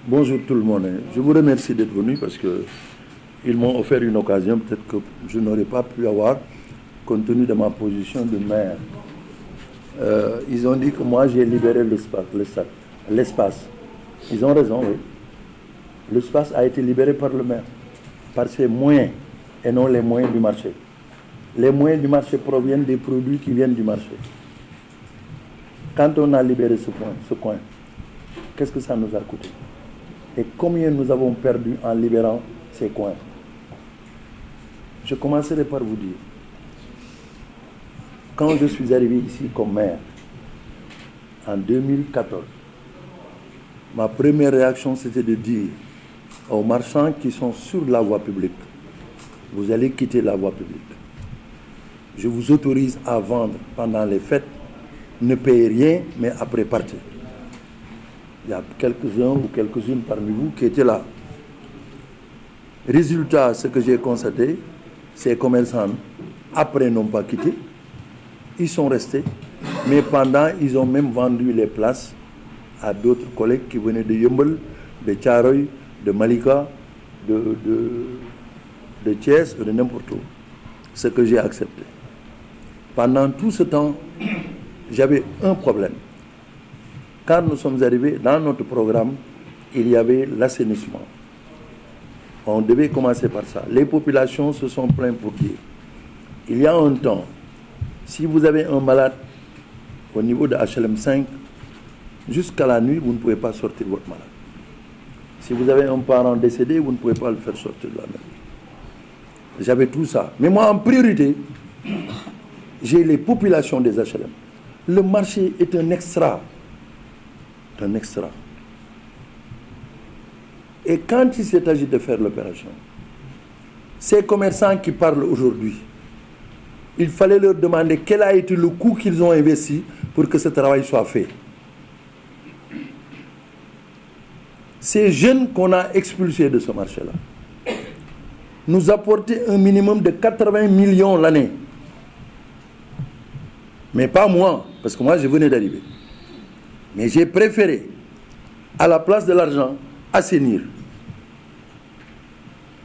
Bonjour tout le monde. Je vous remercie d'être venu parce qu'ils m'ont offert une occasion peut-être que je n'aurais pas pu avoir compte tenu de ma position de maire. Ils ont dit que moi j'ai libéré l'espace. Ils ont raison, oui. L'espace a été libéré par le maire, par ses moyens et non les moyens du marché. Les moyens du marché proviennent des produits qui viennent du marché. Quand on a libéré ce coin, qu'est-ce que ça nous a coûté? Et combien nous avons perdu en libérant ces coins? Je commencerai par vous dire, quand je suis arrivé ici comme maire, en 2014, ma première réaction c'était de dire aux marchands qui sont sur la voie publique, vous allez quitter la voie publique. Je vous autorise à vendre pendant les fêtes, ne payez rien, mais après partez. Il y a quelques-uns ou quelques-unes parmi vous qui étaient là. Résultat, ce que j'ai constaté, ces commerçants, après, n'ont pas quitté. Ils sont restés, mais pendant, ils ont même vendu les places à d'autres collègues qui venaient de Yeumbeul, de Thiaroye, de Malika, de Thiès, de n'importe où. Ce que j'ai accepté. Pendant tout ce temps, j'avais un problème. Quand nous sommes arrivés, dans notre programme, il y avait l'assainissement. On devait commencer par ça. Les populations se sont plaintes pour dire, il y a un temps, si vous avez un malade au niveau de HLM 5, jusqu'à la nuit, vous ne pouvez pas sortir votre malade. Si vous avez un parent décédé, vous ne pouvez pas le faire sortir de la maison. J'avais tout ça. Mais moi, en priorité, j'ai les populations des HLM. Le marché est un extra. Un extra. Et quand il s'est agi de faire l'opération, ces commerçants qui parlent aujourd'hui, il fallait leur demander quel a été le coût qu'ils ont investi pour que ce travail soit fait. Ces jeunes qu'on a expulsés de ce marché-là nous apportaient un minimum de 80 millions l'année. Mais pas moi, parce que moi je venais d'arriver. Mais j'ai préféré, à la place de l'argent, assainir.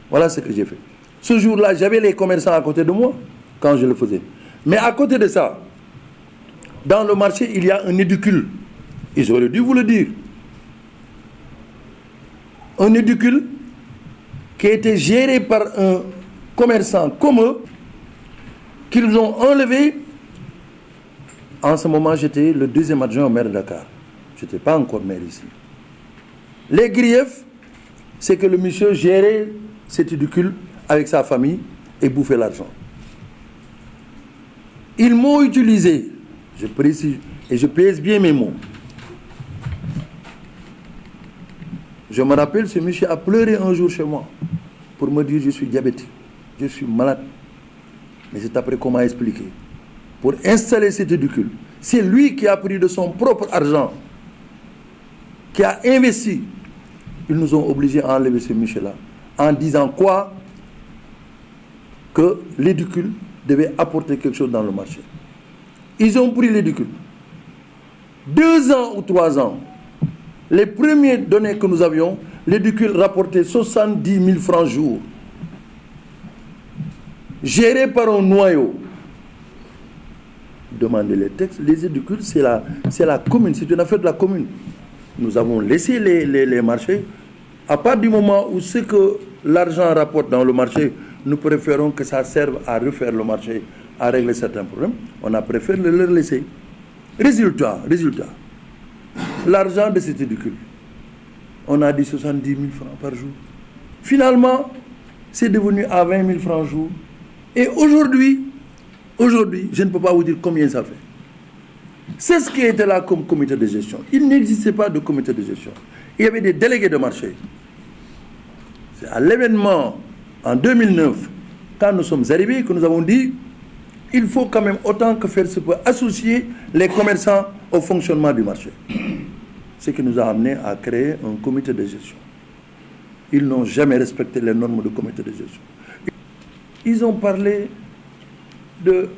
Voilà ce que j'ai fait. Ce jour-là, j'avais les commerçants à côté de moi, quand je le faisais. Mais à côté de ça, dans le marché, il y a un édicule. Ils auraient dû vous le dire. Un édicule qui a été géré par un commerçant comme eux, qu'ils ont enlevé. En ce moment, j'étais le deuxième adjoint au maire de Dakar. Je n'étais pas encore maire ici. Les griefs, c'est que le monsieur gérait cet édicule avec sa famille et bouffait l'argent. Ils m'ont utilisé, je précise, et je pèse bien mes mots. Je me rappelle, ce monsieur a pleuré un jour chez moi pour me dire je suis diabétique, je suis malade. Mais c'est après qu'on m'a expliqué. Pour installer cet édicule, c'est lui qui a pris de son propre argent, qui a investi. Ils nous ont obligés à enlever ce monsieur-là, en disant quoi? Que l'édicule devait apporter quelque chose dans le marché. Ils ont pris l'édicule. 2 ans ou 3 ans, les premières données que nous avions, l'édicule rapportait 70 000 francs jour. Géré par un noyau. Demandez les textes. Les édicules, c'est la commune, c'est une affaire de la commune. Nous avons laissé les marchés. À partir du moment où ce que l'argent rapporte dans le marché, nous préférons que ça serve à refaire le marché, à régler certains problèmes. On a préféré le leur laisser. Résultat. L'argent de cet édicule, on a dit 70 000 francs par jour. Finalement, c'est devenu à 20 000 francs jour. Et aujourd'hui, je ne peux pas vous dire combien ça fait. C'est ce qui était là comme comité de gestion. Il n'existait pas de comité de gestion. Il y avait des délégués de marché. C'est à l'événement en 2009, quand nous sommes arrivés, que nous avons dit il faut quand même autant que faire se peut associer les commerçants au fonctionnement du marché. Ce qui nous a amené à créer un comité de gestion. Ils n'ont jamais respecté les normes du comité de gestion. Ils ont parlé de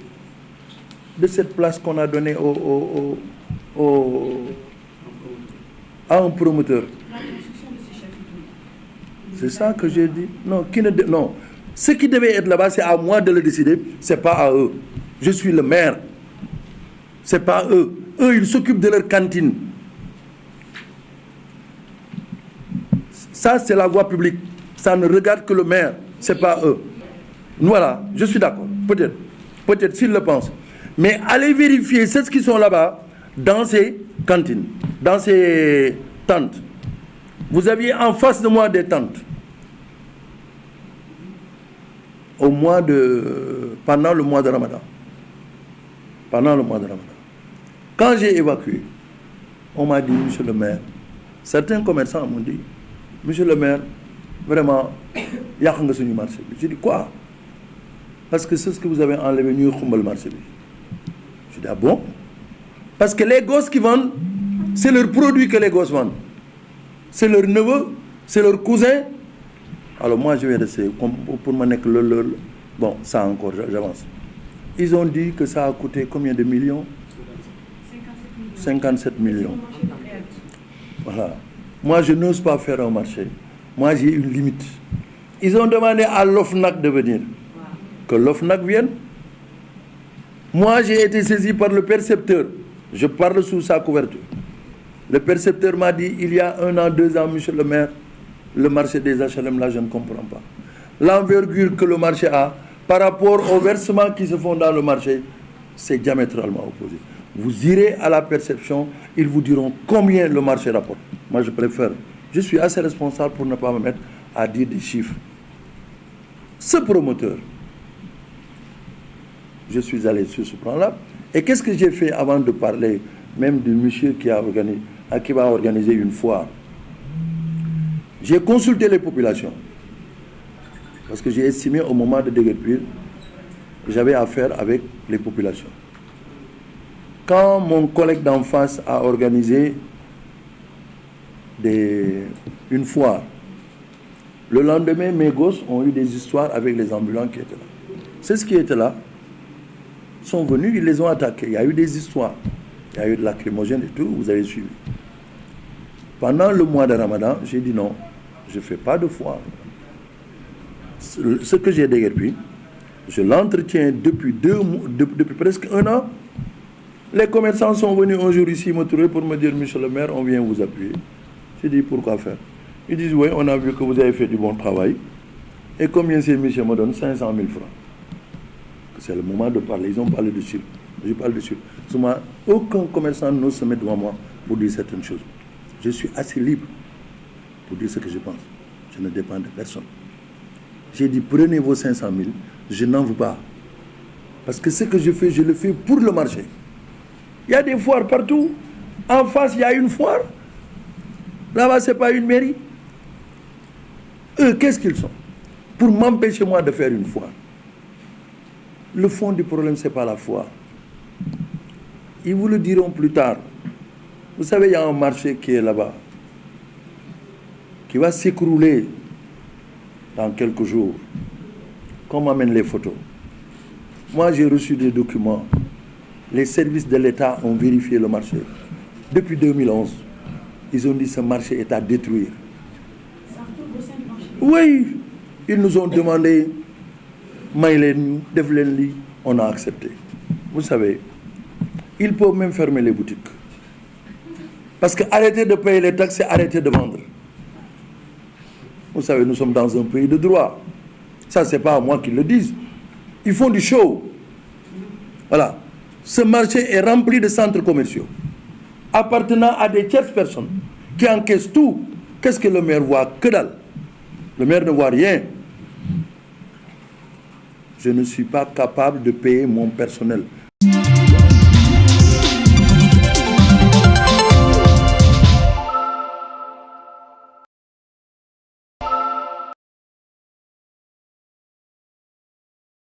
cette place qu'on a donnée à un promoteur. C'est ça que j'ai dit. Non, non. Ce qui devait être là-bas, c'est à moi de le décider, c'est pas à eux. Je suis le maire. C'est pas eux. Eux, ils s'occupent de leur cantine. Ça, c'est la voie publique. Ça ne regarde que le maire. C'est pas eux. Voilà, je suis d'accord. Peut-être s'ils le pensent. Mais allez vérifier ceux qui sont là-bas dans ces cantines, dans ces tentes. Vous aviez en face de moi des tentes. Pendant le mois de Ramadan. Quand j'ai évacué, on m'a dit, monsieur le maire, certains commerçants m'ont dit, monsieur le maire, vraiment, il y a un marché. J'ai dit, quoi? Parce que c'est ce que vous avez enlevé, nous avons le marché. J'ai dit, ah bon? Parce que les gosses qui vendent, c'est leur produit que les gosses vendent. C'est leur neveu, c'est leur cousin. Alors moi, je vais rester, pour moi, bon, ça encore, j'avance. Ils ont dit que ça a coûté combien de millions? 57 millions. Voilà. Moi, je n'ose pas faire un marché. Moi, j'ai une limite. Ils ont demandé à l'OFNAC de venir. Que l'OFNAC vienne. Moi, j'ai été saisi par le percepteur. Je parle sous sa couverture. Le percepteur m'a dit, il y a 1 an, 2 ans, monsieur le maire, le marché des HLM, là, je ne comprends pas. L'envergure que le marché a par rapport aux versements qui se font dans le marché, c'est diamétralement opposé. Vous irez à la perception, ils vous diront combien le marché rapporte. Moi, je suis assez responsable pour ne pas me mettre à dire des chiffres. Ce promoteur, je suis allé sur ce plan-là. Et qu'est-ce que j'ai fait avant de parler même du monsieur qui va organiser une foire? J'ai consulté les populations. Parce que j'ai estimé au moment de déguerpir que j'avais affaire avec les populations. Quand mon collègue d'en face a organisé une foire, le lendemain, mes gosses ont eu des histoires avec les ambulants qui étaient là. C'est ce qui était là. Ils sont venus, ils les ont attaqués. Il y a eu des histoires. Il y a eu de lacrymogène et tout, vous avez suivi. Pendant le mois de Ramadan, j'ai dit non, je ne fais pas de foire. Ce que j'ai déguerpi, je l'entretiens depuis presque 1 an. Les commerçants sont venus un jour ici me trouver pour me dire, monsieur le maire, on vient vous appuyer. J'ai dit, pourquoi faire? Ils disent, oui, on a vu que vous avez fait du bon travail. Et combien ces messieurs me donnent? 500 000 francs. C'est le moment de parler. Ils ont parlé de chiffres. Je parle de chiffres. Aucun commerçant n'ose se mettre devant moi pour dire certaines choses. Je suis assez libre pour dire ce que je pense. Je ne dépends de personne. J'ai dit, prenez vos 500 000, je n'en veux pas. Parce que ce que je fais, je le fais pour le marché. Il y a des foires partout. En face, il y a une foire. Là-bas, ce n'est pas une mairie. Eux, qu'est-ce qu'ils sont? Pour m'empêcher, moi, de faire une foire. Le fond du problème, ce n'est pas la foire. Ils vous le diront plus tard. Vous savez, il y a un marché qui est là-bas, qui va s'écrouler dans quelques jours. Qu'on m'amène les photos. Moi, j'ai reçu des documents. Les services de l'État ont vérifié le marché. Depuis 2011, ils ont dit que ce marché est à détruire. Oui, ils nous ont demandé, on a accepté. Vous savez, ils peuvent même fermer les boutiques. Parce que arrêter de payer les taxes, c'est arrêter de vendre. Vous savez, nous sommes dans un pays de droit. Ça, ce n'est pas à moi qu'ils le disent. Ils font du show. Voilà. Ce marché est rempli de centres commerciaux appartenant à des tierces personnes qui encaissent tout. Qu'est-ce que le maire voit? Que dalle. Le maire ne voit rien. Je ne suis pas capable de payer mon personnel.